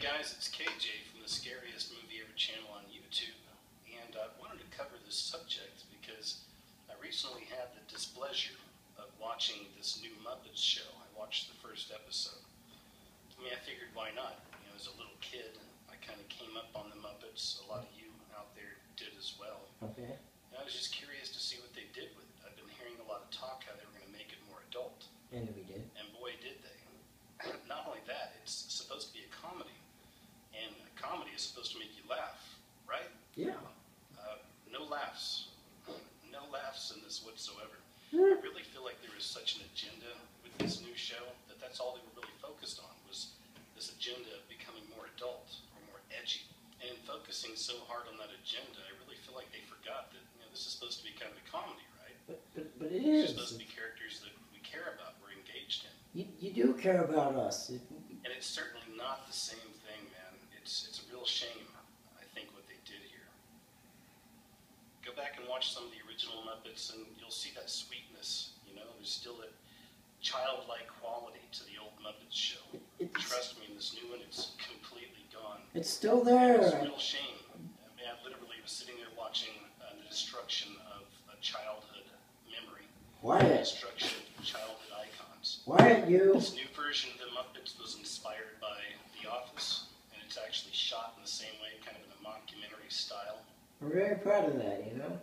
guys, it's KJ from the Scariest Movie Ever channel on YouTube, and I wanted to cover this subject because I recently had the displeasure of watching this new Muppets show. I watched the first episode. I mean, I figured why not? You know, as a little kid, I kind of came up on the Muppets. A lot of you out there did as well. Okay. And I was just curious to see what they did with it. I've been hearing a lot of talk how they were going to make it more adult. And we did. And boy, did they. Not only that, it's supposed to be a comedy. And a comedy is supposed to make you laugh, right? Yeah. No laughs. No laughs in this whatsoever. I really feel like there was such an agenda with this new show that that's all they were really focused on, was this agenda of becoming more adult or more edgy. And in focusing so hard on that agenda, I really feel like they forgot that, you know, this is supposed to be kind of a comedy, right? But it These is. are supposed to be characters that we care about, we're engaged in. You do care about us. And it's certainly not the same thing, man. It's a real shame, I think, what they did here. Go back and watch some of the original Muppets and you'll see that sweetness, you know? There's still that childlike quality to the old Muppets show. Trust me, in this new one, it's completely gone. It's still there. It's a real shame. I mean, I literally was sitting there watching the destruction of a childhood memory. Wyatt. The destruction of childhood icons. Wyatt, you. This new version of the Muppets was inspired by The Office, and it's actually shot in the same way, kind of in a mockumentary style. We're very proud of that, you know?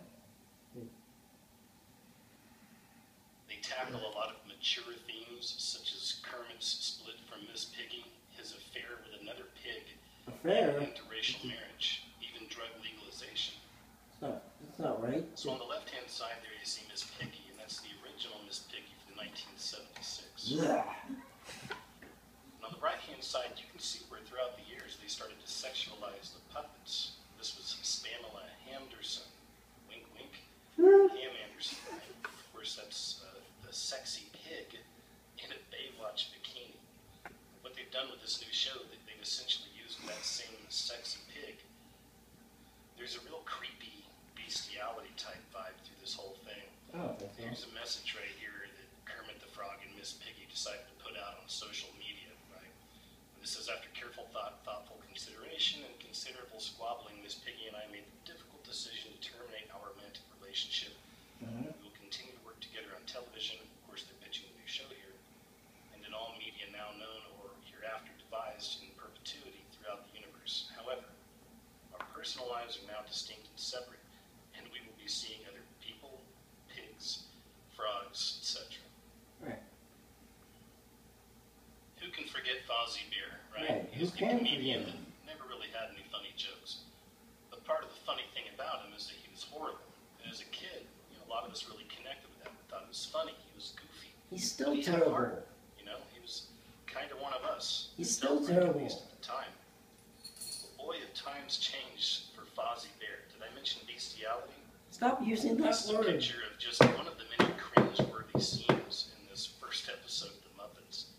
They tackle a lot of mature themes, such as Kermit's split from Miss Piggy, his affair with another pig, Affair? and interracial marriage, even drug legalization. That's not right. So on the left-hand side there you see Miss Piggy, and that's the original Miss Piggy from 1976. Yeah. And on the right-hand side you can see where throughout the years they started to sexualize the puppets. This was Spamela Hamderson. Wink, wink. Ham Anderson. Right? Of course, that's the sexy pig in a Baywatch bikini. What they've done with this new show, they've essentially used that same sexy pig. There's a real creepy bestiality type vibe through this whole thing. Oh, that's Here's a message right here that Kermit the Frog and Miss Piggy decided to put out on social media, right? And this is after careful thoughtful consideration and considerable squabbling, Miss Piggy and I made the difficult decision to terminate our romantic relationship. We will continue to work together on television. Of course, they're pitching a new show here. And in all media now known or hereafter devised in perpetuity throughout the universe. However, our personal lives are now distinct and separate, and we will be seeing other people, pigs, frogs, etc. right. Who can forget Fozzie Bear, right? Right. He was Who the can comedian forget that never really had any funny jokes. But part of the funny thing about him is that he was horrible. And as a kid, you know, a lot of us really connected with him. We thought it was funny. He was goofy. He's still But he had terrible. heart, you know, he was kind of one of us. He's It still felt like, terrible. At least at the time. But boy, have times changed for Fozzie Bear. Did I mention bestiality? Stop using that This is a word. picture of just one of the many cringe-worthy scenes in this first episode of The Muppets,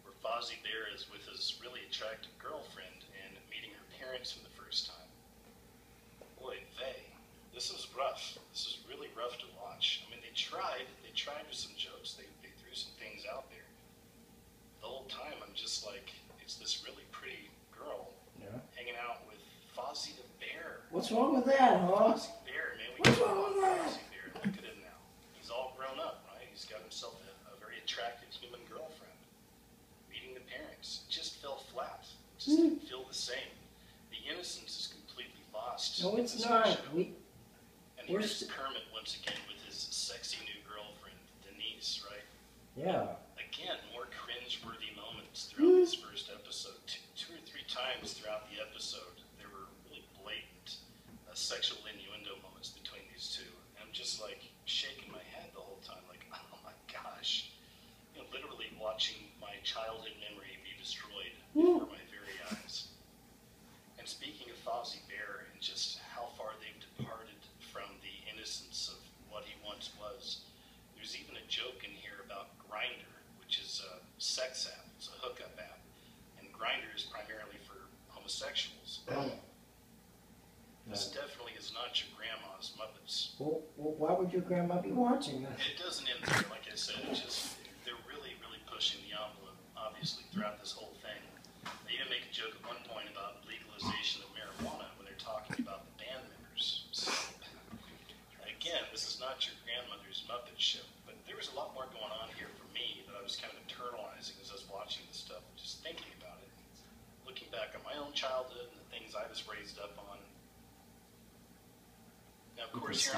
where Fozzie Bear is with his really attractive girlfriend and meeting her parents for the first time. Boy, this is rough. This is really rough to watch. I mean, they tried with some jokes, they threw some things out there. The whole time I'm just like, it's this really pretty girl hanging out with Fozzie the Bear. What's wrong with that, huh? Fozzie Bear, man, we What's can wrong love with that? Fozzie Bear. Look at him now. He's all grown up, right? He's got himself a very attractive human girlfriend. Meeting the parents. It just fell flat. It just didn't feel the same. The innocence is completely lost. No, in it's this not. show. And we're here's Kermit once again with his sexy new girlfriend, Denise, right? Yeah. Again, more cringe-worthy moments throughout this first episode. Two or three times throughout the episode, there were really blatant sexual innuendo moments between these two. And I'm just like shaking my head the whole time, like, oh my gosh. You know, literally watching my childhood memory be destroyed before my very eyes. And speaking of Fozzie Bear and just how far they've departed from the innocence of what he once was, there's even a joke in here about Grindr, which is a sex app. It's a hookup app. And Grindr is primarily for homosexuals. This definitely is not your grandma's Muppets. Well, why would your grandma be watching that? It doesn't end there, like I said. They're really, really pushing the envelope, obviously, throughout this whole thing. They even make a joke at one point about legalization of marijuana when they're talking about the band members. So, again, this is not your grandmother's Muppet Show, but there was a lot more going on here for me that I was kind of internalizing as I was watching this stuff, just thinking about it, looking back on my own childhood and the things I was raised up on. Now, of course, here